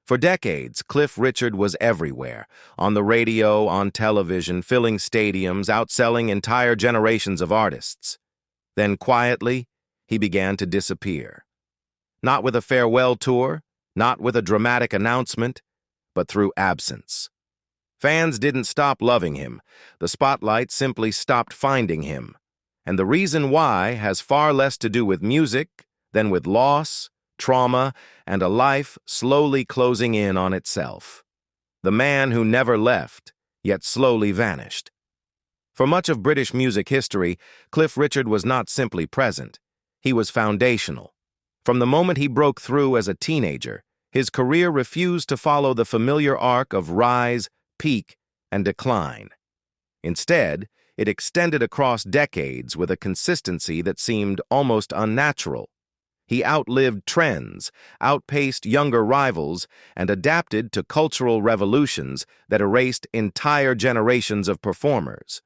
For decades, Cliff Richard was everywhere, on the radio, on television, filling stadiums, outselling entire generations of artists. Then quietly, he began to disappear. Not with a farewell tour, not with a dramatic announcement, but through absence. Fans didn't stop loving him. The spotlight simply stopped finding him. And the reason why has far less to do with music than with loss, trauma, and a life slowly closing in on itself. The man who never left, yet slowly vanished. For much of British music history, Cliff Richard was not simply present. He was foundational. From the moment he broke through as a teenager, his career refused to follow the familiar arc of rise, peak, and decline. Instead, it extended across decades with a consistency that seemed almost unnatural. He outlived trends, outpaced younger rivals, and adapted to cultural revolutions that erased entire generations of performers.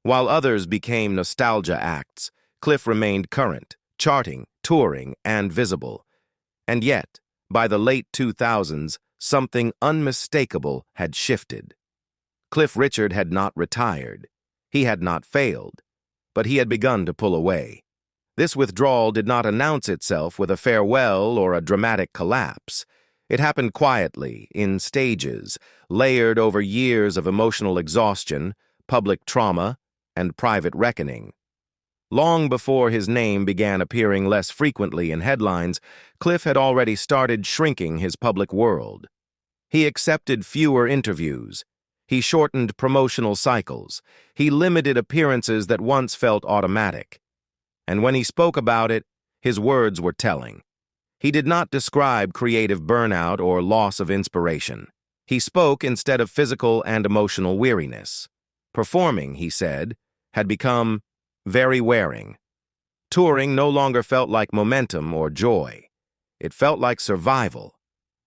While others became nostalgia acts, Cliff remained current, charting, touring, and visible. And yet, by the late 2000s, something unmistakable had shifted. Cliff Richard had not retired. He had not failed, but he had begun to pull away. This withdrawal did not announce itself with a farewell or a dramatic collapse. It happened quietly, in stages, layered over years of emotional exhaustion, public trauma, and private reckoning. Long before his name began appearing less frequently in headlines, Cliff had already started shrinking his public world. He accepted fewer interviews. He shortened promotional cycles. He limited appearances that once felt automatic. And when he spoke about it, his words were telling. He did not describe creative burnout or loss of inspiration. He spoke instead of physical and emotional weariness. Performing, he said, had become very wearing. Touring no longer felt like momentum or joy. It felt like survival.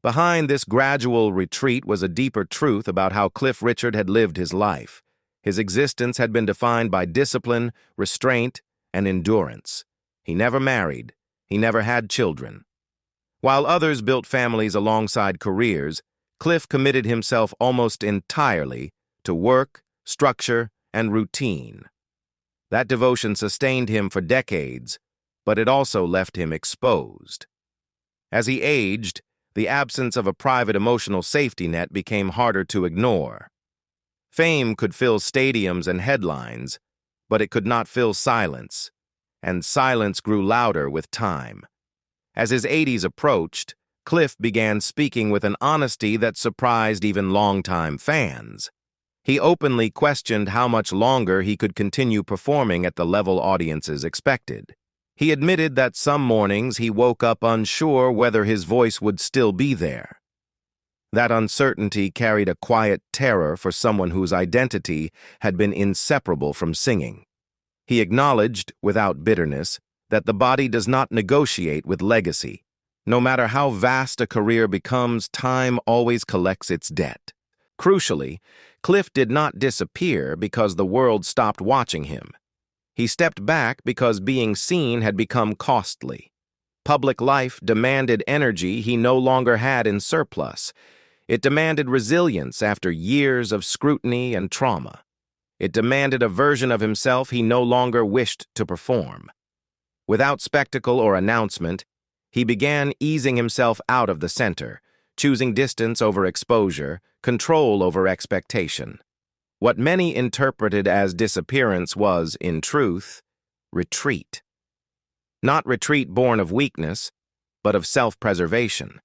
Behind this gradual retreat was a deeper truth about how Cliff Richard had lived his life. His existence had been defined by discipline, restraint, and endurance. He never married. He never had children. While others built families alongside careers, Cliff committed himself almost entirely to work, structure, and routine. That devotion sustained him for decades, but it also left him exposed. As he aged, the absence of a private emotional safety net became harder to ignore. Fame could fill stadiums and headlines, but it could not fill silence, and silence grew louder with time. As his 80s approached, Cliff began speaking with an honesty that surprised even longtime fans. He openly questioned how much longer he could continue performing at the level audiences expected. He admitted that some mornings he woke up unsure whether his voice would still be there. That uncertainty carried a quiet terror for someone whose identity had been inseparable from singing. He acknowledged, without bitterness, that the body does not negotiate with legacy. No matter how vast a career becomes, time always collects its debt. Crucially, Cliff did not disappear because the world stopped watching him. He stepped back because being seen had become costly. Public life demanded energy he no longer had in surplus. It demanded resilience after years of scrutiny and trauma. It demanded a version of himself he no longer wished to perform. Without spectacle or announcement, he began easing himself out of the center, choosing distance over exposure, control over expectation. What many interpreted as disappearance was, in truth, retreat. Not retreat born of weakness, but of self-preservation.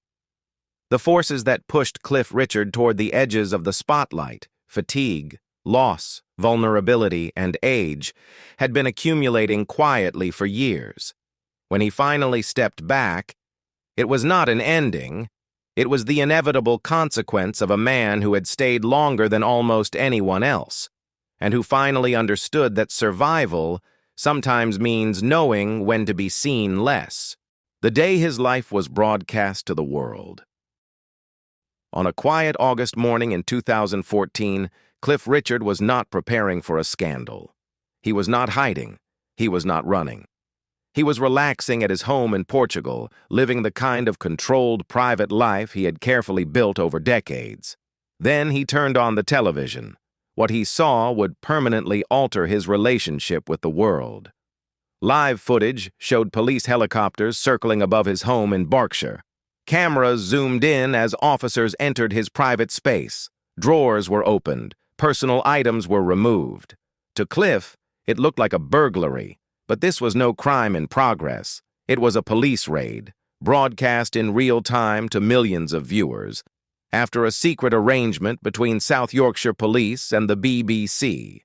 The forces that pushed Cliff Richard toward the edges of the spotlight, fatigue, loss, vulnerability, and age, had been accumulating quietly for years. When he finally stepped back, it was not an ending. It was the inevitable consequence of a man who had stayed longer than almost anyone else, and who finally understood that survival sometimes means knowing when to be seen less. The day his life was broadcast to the world. On a quiet August morning in 2014, Cliff Richard was not preparing for a scandal. He was not hiding. He was not running. He was relaxing at his home in Portugal, living the kind of controlled private life he had carefully built over decades. Then he turned on the television. What he saw would permanently alter his relationship with the world. Live footage showed police helicopters circling above his home in Berkshire. Cameras zoomed in as officers entered his private space. Drawers were opened. Personal items were removed. To Cliff, it looked like a burglary, but this was no crime in progress. It was a police raid, broadcast in real time to millions of viewers, after a secret arrangement between South Yorkshire Police and the BBC.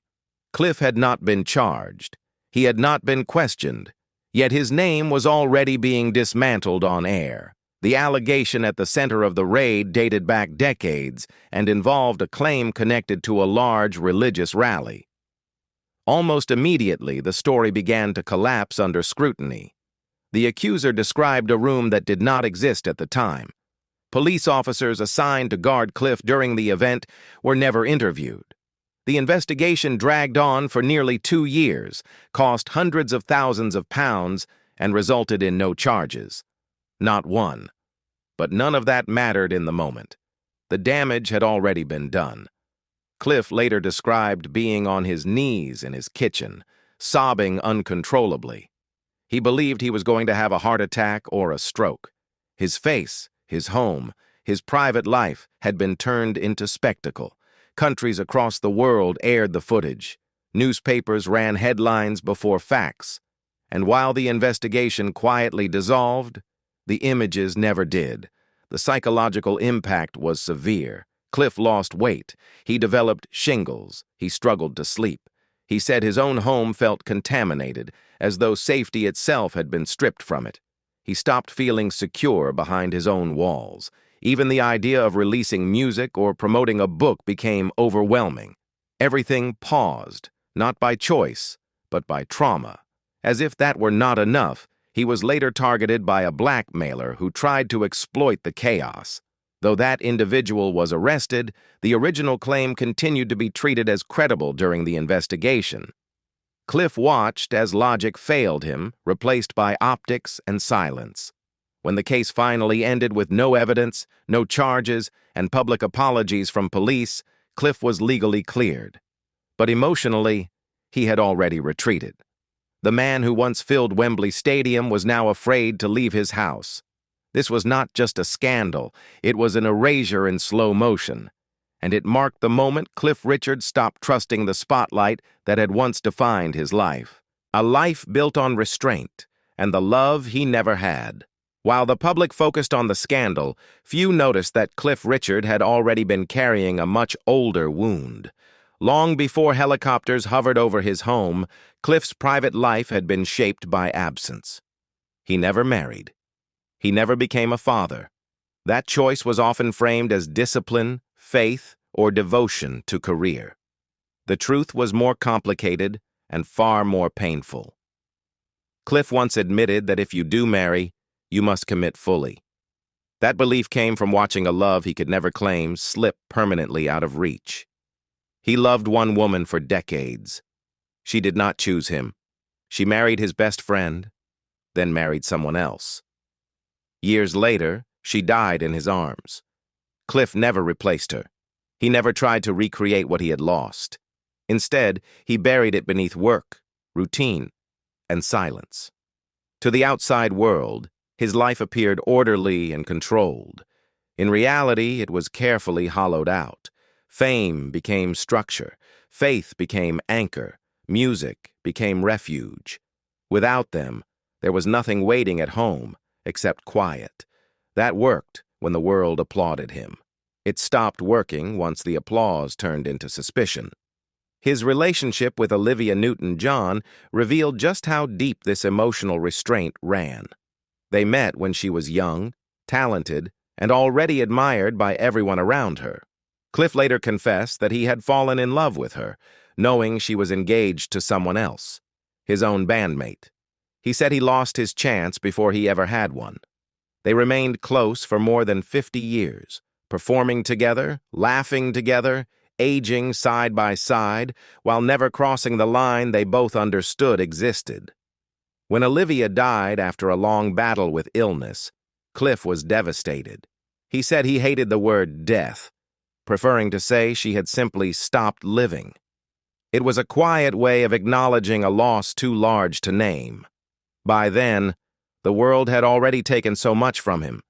Cliff had not been charged. He had not been questioned, yet his name was already being dismantled on air. The allegation at the center of the raid dated back decades and involved a claim connected to a large religious rally. Almost immediately, the story began to collapse under scrutiny. The accuser described a room that did not exist at the time. Police officers assigned to guard Cliff during the event were never interviewed. The investigation dragged on for nearly 2 years, cost hundreds of thousands of pounds, and resulted in no charges. Not one. But none of that mattered in the moment. The damage had already been done. Cliff later described being on his knees in his kitchen, sobbing uncontrollably. He believed he was going to have a heart attack or a stroke. His face, his home, his private life had been turned into spectacle. Countries across the world aired the footage. Newspapers ran headlines before facts. And while the investigation quietly dissolved, the images never did. The psychological impact was severe. Cliff lost weight. He developed shingles. He struggled to sleep. He said his own home felt contaminated, as though safety itself had been stripped from it. He stopped feeling secure behind his own walls. Even the idea of releasing music or promoting a book became overwhelming. Everything paused, not by choice, but by trauma. As if that were not enough, he was later targeted by a blackmailer who tried to exploit the chaos. Though that individual was arrested, the original claim continued to be treated as credible during the investigation. Cliff watched as logic failed him, replaced by optics and silence. When the case finally ended with no evidence, no charges, and public apologies from police, Cliff was legally cleared. But emotionally, he had already retreated. The man who once filled Wembley Stadium was now afraid to leave his house. This was not just a scandal, it was an erasure in slow motion. And it marked the moment Cliff Richard stopped trusting the spotlight that had once defined his life. A life built on restraint, and the love he never had. While the public focused on the scandal, few noticed that Cliff Richard had already been carrying a much older wound. Long before helicopters hovered over his home, Cliff's private life had been shaped by absence. He never married. He never became a father. That choice was often framed as discipline, faith, or devotion to career. The truth was more complicated and far more painful. Cliff once admitted that if you do marry, you must commit fully. That belief came from watching a love he could never claim slip permanently out of reach. He loved one woman for decades. She did not choose him. She married his best friend, then married someone else. Years later, she died in his arms. Cliff never replaced her. He never tried to recreate what he had lost. Instead, he buried it beneath work, routine, and silence. To the outside world, his life appeared orderly and controlled. In reality, it was carefully hollowed out. Fame became structure. Faith became anchor. Music became refuge. Without them, there was nothing waiting at home except quiet. That worked when the world applauded him. It stopped working once the applause turned into suspicion. His relationship with Olivia Newton-John revealed just how deep this emotional restraint ran. They met when she was young, talented, and already admired by everyone around her. Cliff later confessed that he had fallen in love with her, knowing she was engaged to someone else, his own bandmate. He said he lost his chance before he ever had one. They remained close for more than 50 years, performing together, laughing together, aging side by side, while never crossing the line they both understood existed. When Olivia died after a long battle with illness, Cliff was devastated. He said he hated the word death, preferring to say she had simply stopped living. It was a quiet way of acknowledging a loss too large to name. By then, the world had already taken so much from him.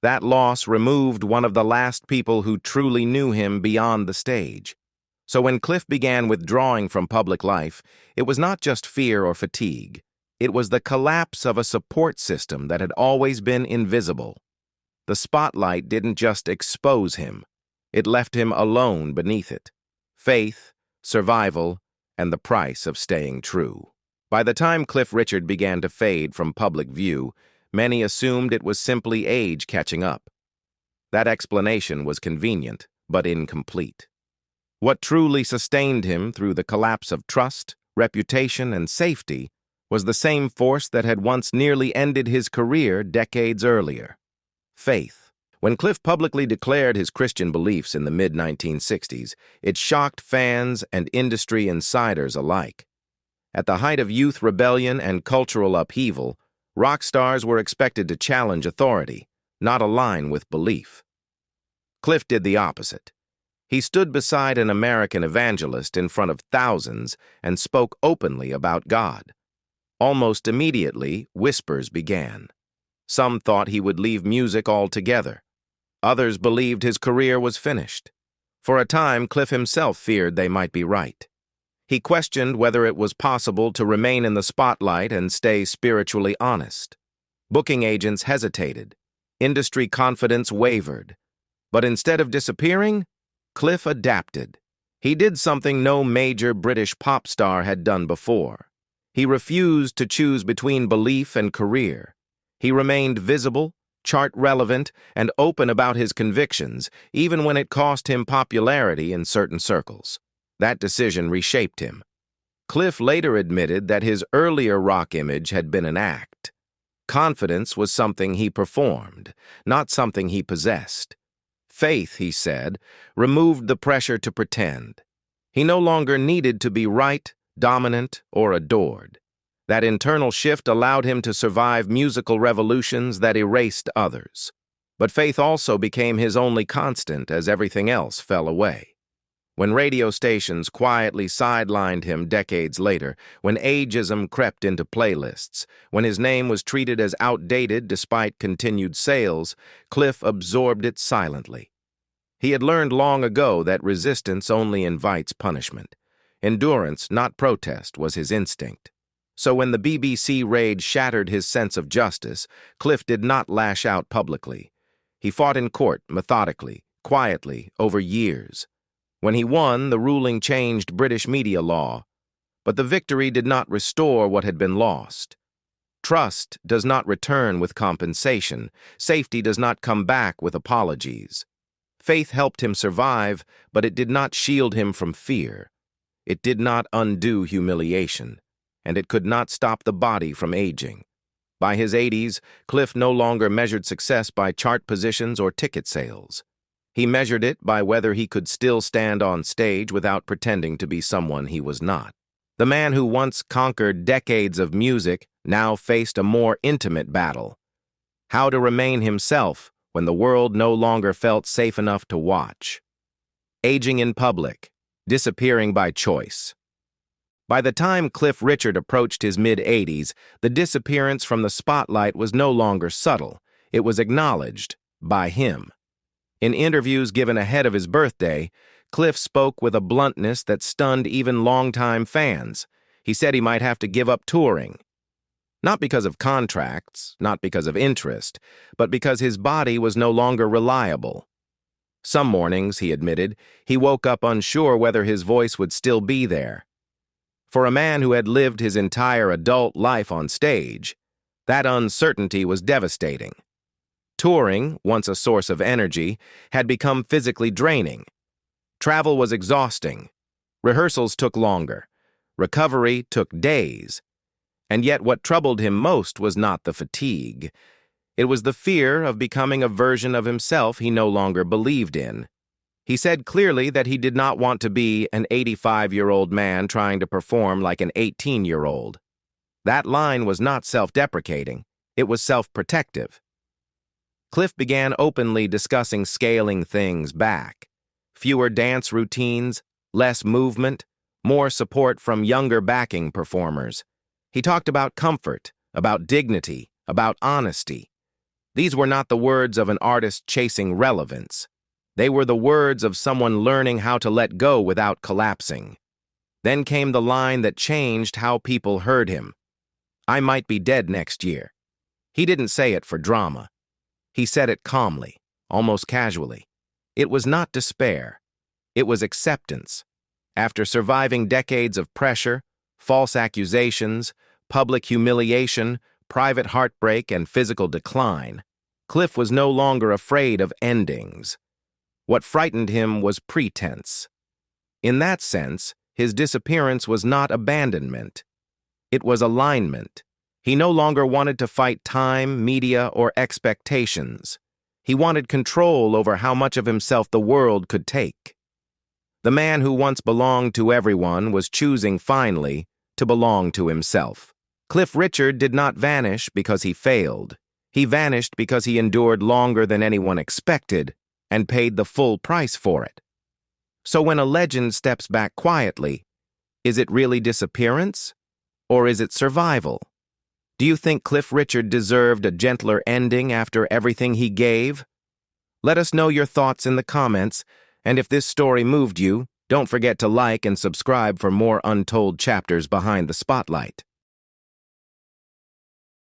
That loss removed one of the last people who truly knew him beyond the stage. So when Cliff began withdrawing from public life, it was not just fear or fatigue. It was the collapse of a support system that had always been invisible. The spotlight didn't just expose him. It left him alone beneath it. Faith, survival, and the price of staying true. By the time Cliff Richard began to fade from public view, many assumed it was simply age catching up. That explanation was convenient, but incomplete. What truly sustained him through the collapse of trust, reputation, and safety was the same force that had once nearly ended his career decades earlier: faith. When Cliff publicly declared his Christian beliefs in the mid-1960s, it shocked fans and industry insiders alike. At the height of youth rebellion and cultural upheaval, rock stars were expected to challenge authority, not align with belief. Cliff did the opposite. He stood beside an American evangelist in front of thousands and spoke openly about God. Almost immediately, whispers began. Some thought he would leave music altogether. Others believed his career was finished. For a time, Cliff himself feared they might be right. He questioned whether it was possible to remain in the spotlight and stay spiritually honest. Booking agents hesitated. Industry confidence wavered. But instead of disappearing, Cliff adapted. He did something no major British pop star had done before. He refused to choose between belief and career. He remained visible, chart-relevant, and open about his convictions, even when it cost him popularity in certain circles. That decision reshaped him. Cliff later admitted that his earlier rock image had been an act. Confidence was something he performed, not something he possessed. Faith, he said, removed the pressure to pretend. He no longer needed to be right, dominant, or adored. That internal shift allowed him to survive musical revolutions that erased others. But faith also became his only constant as everything else fell away. When radio stations quietly sidelined him decades later, when ageism crept into playlists, when his name was treated as outdated despite continued sales, Cliff absorbed it silently. He had learned long ago that resistance only invites punishment. Endurance, not protest, was his instinct. So when the BBC raid shattered his sense of justice, Cliff did not lash out publicly. He fought in court, methodically, quietly, over years. When he won, the ruling changed British media law, but the victory did not restore what had been lost. Trust does not return with compensation. Safety does not come back with apologies. Faith helped him survive, but it did not shield him from fear. It did not undo humiliation, and it could not stop the body from aging. By his 80s, Cliff no longer measured success by chart positions or ticket sales. He measured it by whether he could still stand on stage without pretending to be someone he was not. The man who once conquered decades of music now faced a more intimate battle: how to remain himself when the world no longer felt safe enough to watch. Aging in public, disappearing by choice. By the time Cliff Richard approached his mid-80s, the disappearance from the spotlight was no longer subtle. It was acknowledged by him. In interviews given ahead of his birthday, Cliff spoke with a bluntness that stunned even longtime fans. He said he might have to give up touring. Not because of contracts, not because of interest, but because his body was no longer reliable. Some mornings, he admitted, he woke up unsure whether his voice would still be there. For a man who had lived his entire adult life on stage, that uncertainty was devastating. Touring, once a source of energy, had become physically draining. Travel was exhausting. Rehearsals took longer. Recovery took days. And yet what troubled him most was not the fatigue. It was the fear of becoming a version of himself he no longer believed in. He said clearly that he did not want to be an 85-year-old man trying to perform like an 18-year-old. That line was not self-deprecating, it was self-protective. Cliff began openly discussing scaling things back. Fewer dance routines, less movement, more support from younger backing performers. He talked about comfort, about dignity, about honesty. These were not the words of an artist chasing relevance. They were the words of someone learning how to let go without collapsing. Then came the line that changed how people heard him. "I might be dead next year." He didn't say it for drama. He said it calmly, almost casually. It was not despair. It was acceptance. After surviving decades of pressure, false accusations, public humiliation, private heartbreak, and physical decline, Cliff was no longer afraid of endings. What frightened him was pretense. In that sense, his disappearance was not abandonment. It was alignment. He no longer wanted to fight time, media, or expectations. He wanted control over how much of himself the world could take. The man who once belonged to everyone was choosing finally to belong to himself. Cliff Richard did not vanish because he failed. He vanished because he endured longer than anyone expected and paid the full price for it. So when a legend steps back quietly, is it really disappearance? Or is it survival? Do you think Cliff Richard deserved a gentler ending after everything he gave? Let us know your thoughts in the comments, and if this story moved you, don't forget to like and subscribe for more untold chapters behind the spotlight.